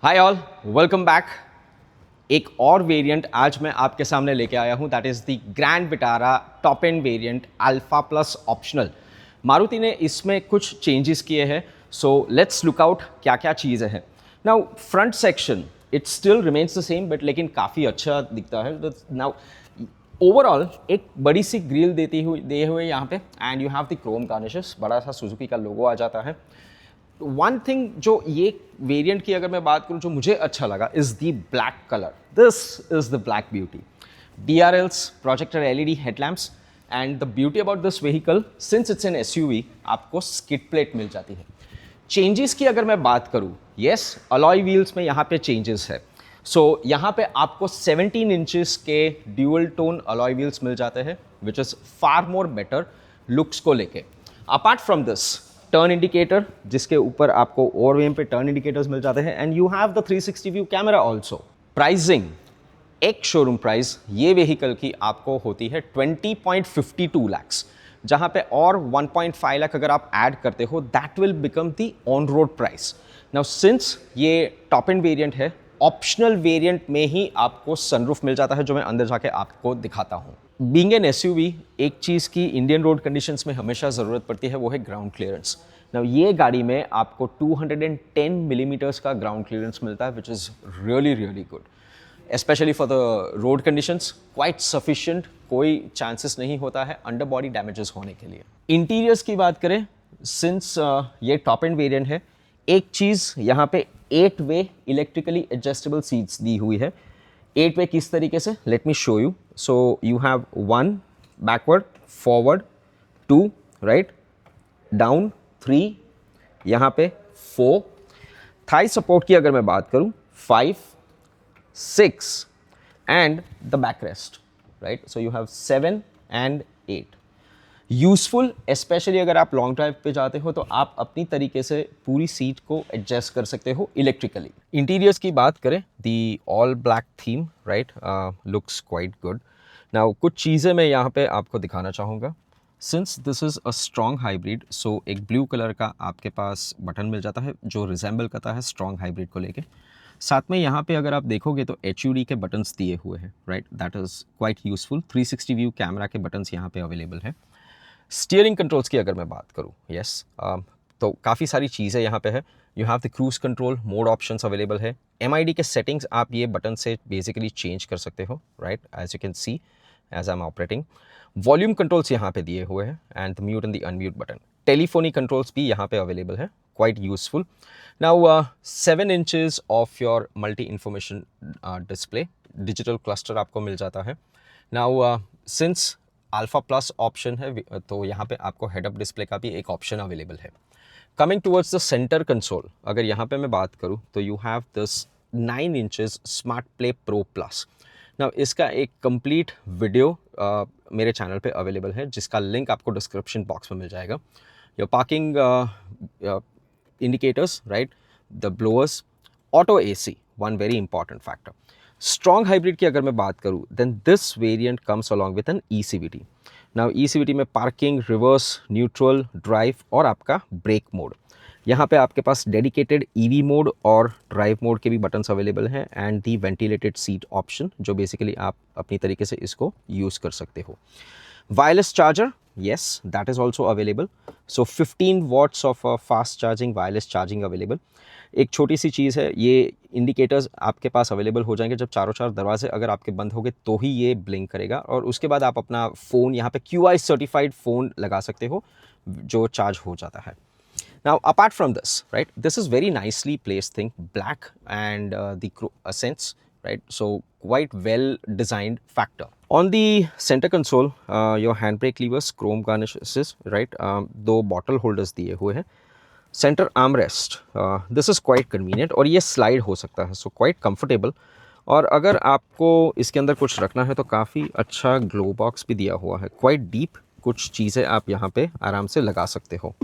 Hi all, welcome back. एक और variant आज मैं आपके सामने लेके आया हूं, that is the grand Vitara top end variant Alpha plus optional. Maruti ने इसमें कुछ चेंजेस किए हैं, सो लेट्स लुक आउट क्या क्या चीज़ें हैं। Now front section it still remains the same, but लेकिन काफ़ी अच्छा दिखता है। नाउ ओवरऑल एक बड़ी सी ग्रिल दिए हुए यहाँ पे, and you have the chrome garnishes, बड़ा सा सुजुकी का लोगो आ जाता है। वन थिंग जो ये वेरिएंट की अगर मैं बात करूं जो मुझे अच्छा लगा is the black colour. This is the black beauty. DRLs, projector LED headlamps, and the beauty about this vehicle since it's an SUV, आपको स्किड प्लेट मिल जाती है। चेंजेस की अगर मैं बात करूं, यस, अलॉय व्हील्स में यहाँ पे चेंजेस है। सो यहाँ पे आपको 17 इंचेस के ड्यूअल टोन अलॉय व्हील्स मिल जाते हैं, which is far more better looks को लेके। Apart from this, turn indicator, जिसके ऊपर आपको ओवरवेम पे टर्न इंडिकेटर्स मिल जाते हैं, and you have the 360 view camera also. Pricing, एक शोरूम प्राइस ये व्हीकल की आपको होती है 20.52 लैक्स, जहां पे और 1.5 लाख अगर आप ऐड करते हो, that will become the on road price. Now since ये टॉप एंड वेरिएंट है, ऑप्शनल वेरिएंट में ही आपको सनरूफ मिल जाता है, जो मैं अंदर जाके आपको दिखाता हूँ। बीइंग एन SUV, एक चीज़ की इंडियन रोड कंडीशंस में हमेशा ज़रूरत पड़ती है, वो है ग्राउंड क्लियरेंस। नाउ ये गाड़ी में आपको 210 मिलीमीटर्स का ग्राउंड क्लियरेंस मिलता है, विच is really really good, specially for the road conditions, quite sufficient. कोई चांसेस नहीं होता है अंडर बॉडी डैमेजेस होने के लिए। इंटीरियर्स की बात करें, सिंस ये टॉप एंड वेरिएंट है, एक चीज़ यहाँ पे 8 वे इलेक्ट्रिकली एडजस्टेबल सीट्स दी हुई है। 8 वे किस तरीके से, let me show you. So you have 1 backward, forward 2, right, down 3, यहाँ पे 4, थाई सपोर्ट की अगर मैं बात करूँ 5, 6, and the back rest, right. So you have 7 and 8। Useful, specially अगर आप लॉन्ग ड्राइव पे जाते हो तो आप अपनी तरीके से पूरी सीट को एडजस्ट कर सकते हो इलेक्ट्रिकली। इंटीरियर्स की बात करें, the all black theme, right, looks quite good. Now कुछ चीज़ें मैं यहाँ पे आपको दिखाना चाहूँगा। Since this is a strong hybrid, so एक ब्लू कलर का आपके पास बटन मिल जाता है जो रिजेंबल करता है स्ट्रॉन्ग हाइब्रिड को लेके। साथ में यहाँ पे अगर आप देखोगे तो HUD के बटन्स दिए हुए हैं, right, that is quite useful. 360 view camera के बटन्स यहाँ पे अवेलेबल है। स्टीयरिंग कंट्रोल्स की अगर मैं बात करूँ, यस, तो काफ़ी सारी चीज़ें यहाँ पे है। You have the cruise control, mode options available है। MID के सेटिंग्स आप ये बटन से बेसिकली चेंज कर सकते हो, right, as you can see as I am operating. Volume controls यहाँ पे दिए हुए हैं, and the mute and the unmute button. Telephony controls भी यहाँ पे अवेलेबल है, quite useful. Now 7 inches of your multi information display, digital cluster आपको मिल जाता है। Now since alpha plus option है, तो यहाँ पे आपको हेड अप डिस्प्ले का भी एक ऑप्शन अवेलेबल है। Coming towards the centre console, अगर यहाँ पे मैं बात करूँ तो you have this 9 inches smart play pro plus. Now इसका एक कंप्लीट वीडियो मेरे चैनल पे अवेलेबल है, जिसका लिंक आपको डिस्क्रिप्शन बॉक्स में मिल जाएगा। Your parking indicators, right, the blowers, auto AC, one very important factor. Strong hybrid की अगर मैं बात करूँ, then this variant comes along with an ECVT। Now ECVT में पार्किंग, रिवर्स, न्यूट्रल, ड्राइव और आपका ब्रेक मोड। यहाँ पे आपके पास डेडिकेटेड EV मोड और ड्राइव मोड के भी बटन्स अवेलेबल हैं, and the ventilated seat option, जो बेसिकली आप अपनी तरीके से इसको यूज़ कर सकते हो। Wireless charger, yes, that is also available. So 15 watts of fast charging wireless charging available. एक छोटी सी चीज़ है, ये इंडिकेटर्स आपके पास अवेलेबल हो जाएंगे जब चारों चार दरवाजे अगर आपके बंद होंगे तो ही ये ब्लिंक करेगा, और उसके बाद आप अपना फ़ोन यहाँ पे QI सर्टिफाइड फ़ोन लगा सकते हो जो चार्ज हो जाता है। Now, apart from this, right, this is very nicely placed thing, black and the accents, right? So quite well designed factor. On the center console, your handbrake levers, chrome garnishes, right? दो bottle holders दिए हुए हैं. Center armrest, this is quite convenient और ये slide हो सकता है, so quite comfortable. और अगर आपको इसके अंदर कुछ रखना है तो काफ़ी अच्छा ग्लो बॉक्स भी दिया हुआ है, quite deep, कुछ चीज़ें आप यहाँ पे आराम से लगा सकते हो.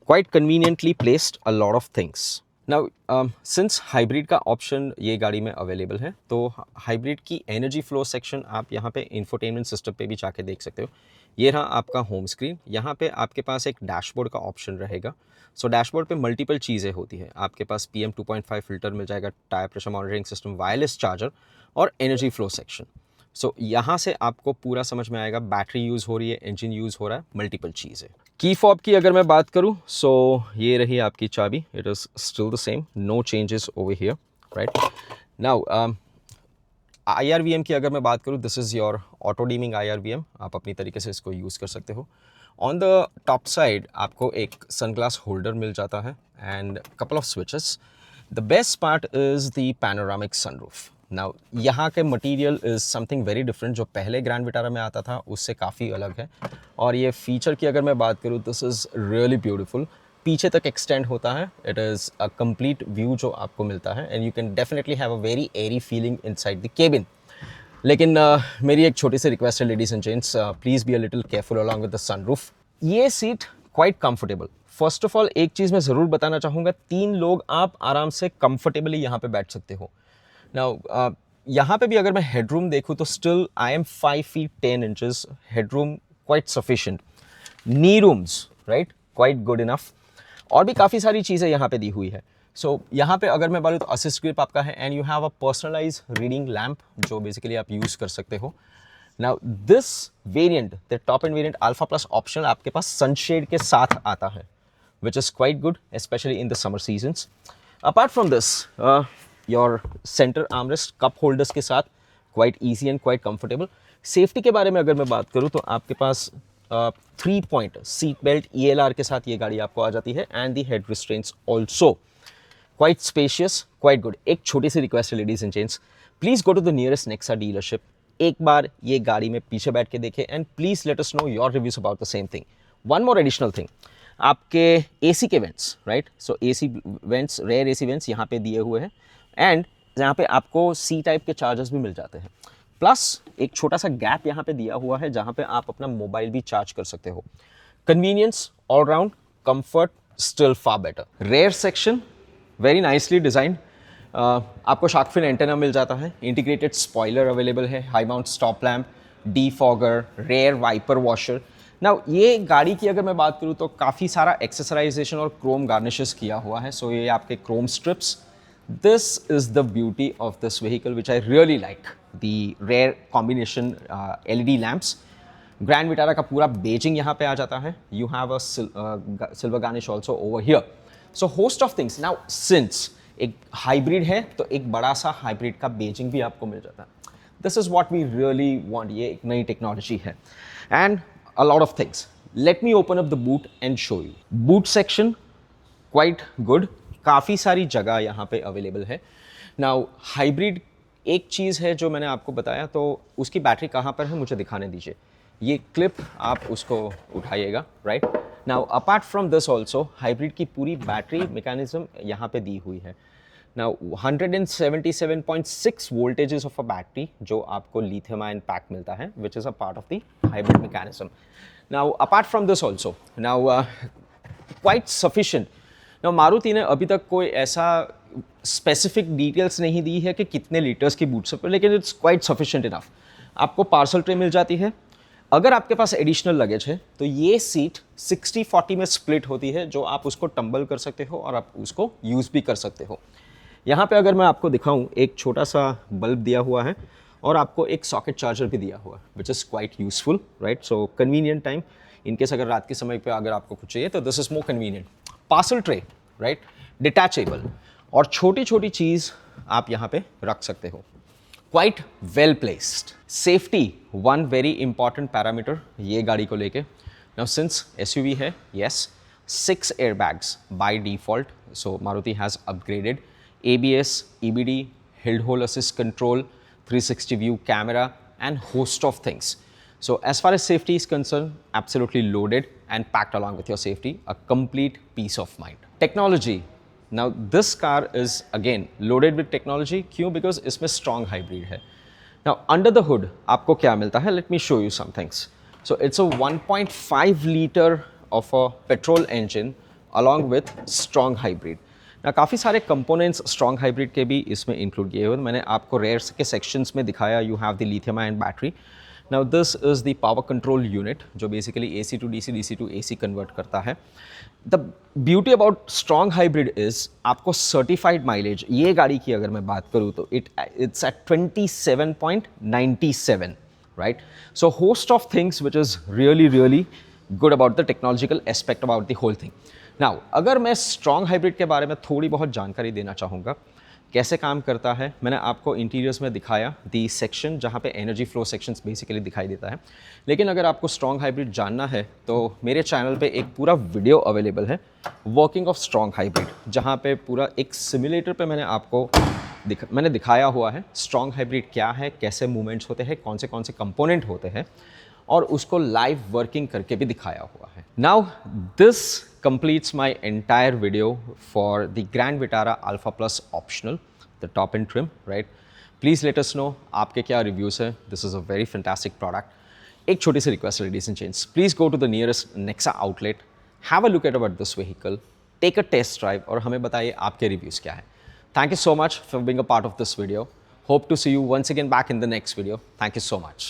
Quite conveniently placed a lot of things. Now since hybrid का ऑप्शन ये गाड़ी में अवेलेबल है, तो हाइब्रिड की एनर्जी फ्लो सेक्शन आप यहाँ पे इंफोटेनमेंट सिस्टम पे भी जाके देख सकते हो। ये रहा आपका होम स्क्रीन, यहाँ पे आपके पास एक डैशबोर्ड का ऑप्शन रहेगा। सो डैशबोर्ड पे मल्टीपल चीज़ें होती है, आपके पास PM 2.5 फिल्टर मिल जाएगा, tyre pressure monitoring system, wireless charger और एनर्जी फ्लो सेक्शन। सो यहाँ से आपको पूरा समझ में आएगा, बैटरी यूज़ हो रही है, इंजन यूज़ हो रहा है, मल्टीपल चीज़ें। की फॉब की अगर मैं बात करूँ, सो ये रही आपकी चाबी, it is still the same, no changes over here, right. Now IRVM की अगर मैं बात करूँ, this is your auto dimming IRVM, आप अपनी तरीके से इसको यूज़ कर सकते हो। ऑन द टॉप साइड आपको एक सनग्लास होल्डर मिल जाता है and couple of switches. The best part is the panoramic sunroof. Now यहाँ के material is something very different, जो पहले ग्रैंड विटारा में आता था उससे काफ़ी अलग है। और ये फीचर की अगर मैं बात करूँ, दिस इज़ रियली ब्यूटीफुल, पीछे तक एक्सटेंड होता है, it is a complete view जो आपको मिलता है and you can definitely have a very airy feeling inside the cabin. लेकिन मेरी एक छोटी सी रिक्वेस्ट है ladies and gents, please be a little careful along with the sunroof. ये seat quite comfortable. First of all एक चीज़ मैं ज़रूर बताना चाहूँगा, 3 लोग आप आराम से कंफर्टेबली यहाँ पे बैठ सकते हो। नाउ यहाँ पे भी अगर मैं हेडरूम देखूँ तो still I am 5 feet 10 inches, headroom quite sufficient. Knee rooms right, quite good enough. और भी काफ़ी सारी चीज़ें यहाँ पे दी हुई है। सो यहाँ पे अगर मैं बोलूँ तो असिस्ट ग्रिप आपका है and you have a personalise reading lamp जो बेसिकली आप यूज़ कर सकते हो। Now this variant, the top end variant Alpha plus optional, आपके पास सनशेड के साथ आता है, which is quite good, especially in the summer seasons. Apart from this, your center armrest cup holders के साथ quite easy and quite comfortable. Safety के बारे में अगर मैं बात करूँ तो आपके पास 3 point सीट बेल्ट ELR के साथ ये गाड़ी आपको आ जाती है and the head restraints also quite spacious, quite good. एक छोटी सी रिक्वेस्ट है ladies and gents, please go to the nearest Nexa dealership, एक बार ये गाड़ी में पीछे बैठ के देखें and please let us know your reviews about the same thing. One more additional thing, आपके AC के vents right, so AC vents, rear AC vents यहाँ पे दिए हुए हैं एंड यहाँ पे आपको C टाइप के चार्जर्स भी मिल जाते हैं। प्लस एक छोटा सा गैप यहाँ पे दिया हुआ है जहाँ पे आप अपना मोबाइल भी चार्ज कर सकते हो। Convenience all round, comfort still far better. Rear section very nicely design, आपको शार्क फिन एंटेना मिल जाता है, इंटीग्रेटेड स्पॉइलर अवेलेबल है, high mount stop lamp, defogger, rear wiper washer. Now ये गाड़ी की अगर मैं बात करूँ तो काफ़ी सारा एक्सेसराइजेशन और क्रोम गार्निशेस किया हुआ है। सो ये आपके chrome strips, this is the beauty of this vehicle which I really like, the rear combination LED lamps. Grand Vitara का पूरा बेजिंग यहाँ पे आ जाता है, you have a silver garnish also over here. So host of things. Now since एक hybrid है तो एक बड़ा सा हाइब्रिड का बेजिंग भी आपको मिल जाता है। This is what we really want, ये एक नई टेक्नोलॉजी है and a lot of things. Let me open up the boot and show you. Boot section quite good, काफ़ी सारी जगह यहाँ पे अवेलेबल है। नाउ हाइब्रिड एक चीज़ है जो मैंने आपको बताया, तो उसकी बैटरी कहाँ पर है मुझे दिखाने दीजिए। ये क्लिप आप उसको उठाइएगा right. Now apart from this also hybrid की पूरी बैटरी मैकेनिज्म यहाँ पे दी हुई है। Now 177.6 voltages of a battery जो आपको lithium ion pack मिलता है, which is a part of the hybrid mechanism. Now apart from this also, now quite sufficient. Now Maruti ने अभी तक कोई ऐसा स्पेसिफिक डिटेल्स नहीं दी है कि कितने लीटर्स की बूट स्पेस, लेकिन इट्स क्वाइट सफिशिएंट इनफ। आपको पार्सल ट्रे मिल जाती है। अगर आपके पास एडिशनल लगेज है तो ये सीट 60-40 में स्प्लिट होती है, जो आप उसको टंबल कर सकते हो और आप उसको यूज़ भी कर सकते हो। यहाँ पे अगर मैं आपको दिखाऊं, एक छोटा सा बल्ब दिया हुआ है और आपको एक सॉकेट चार्जर भी दिया हुआ है, which is quite useful right. So convenient time, in case अगर रात के समय पे अगर आपको कुछ चाहिए तो this is more convenient. Parcel tray right, detachable, और छोटी छोटी चीज़ आप यहाँ पे रख सकते हो। Quite well placed. Safety one very important parameter ये गाड़ी को लेके। नाउ सिंस SUV है, yes, 6 airbags by default, so Maruti has upgraded ABS, EBD, hill hold assist control, 360 view camera and host of things. So as far as safety is concerned, absolutely loaded and packed along with your safety, a complete peace of mind. Technology. Now this car is again loaded with technology. क्यों? Because इसमें strong hybrid है. Now under the hood आपको क्या मिलता है? Let me show you some things. So it's a 1.5 liter of a petrol engine along with strong hybrid. ना काफ़ी सारे कंपोनेंट्स स्ट्रॉन्ग हाइब्रिड के भी इसमें इंक्लूड किए हुए। मैंने आपको रेयर्स के सेक्शंस में दिखाया। You have the lithium ion battery. Now this is the power control unit जो basically AC to DC, DC to AC convert करता है। The beauty about strong hybrid is आपको सर्टिफाइड माइलेज, ये गाड़ी की अगर मैं बात करूँ तो it's at 27.97, right? So host of things which is really good about the technological aspect about the whole thing. Now अगर मैं स्ट्रॉन्ग हाइब्रिड के बारे में थोड़ी बहुत जानकारी देना चाहूँगा, कैसे काम करता है, मैंने आपको इंटीरियर्स में दिखाया दी सेक्शन जहाँ पे एनर्जी फ्लो सेक्शंस बेसिकली दिखाई देता है। लेकिन अगर आपको स्ट्रॉन्ग हाइब्रिड जानना है तो मेरे चैनल पे एक पूरा वीडियो अवेलेबल है वर्किंग ऑफ स्ट्रॉन्ग हाइब्रिड, जहाँ पे पूरा एक सिमुलेटर पे मैंने दिखाया हुआ है स्ट्रॉन्ग हाइब्रिड क्या है, कैसे मूवमेंट्स होते हैं, कौन से कंपोनेंट होते हैं, और उसको लाइव वर्किंग करके भी दिखाया हुआ है। Now this completes my entire video for the Grand Vitara Alpha Plus optional, the top end trim, right? Please let us know आपके क्या reviews है. This is a very fantastic product. एक छोटी सी request, ladies and gents, please go to the nearest Nexa outlet, have a look at about this vehicle, take a test drive और हमें बताइए आपके reviews क्या है. Thank you so much for being a part of this video. Hope to see you once again back in the next video. Thank you so much.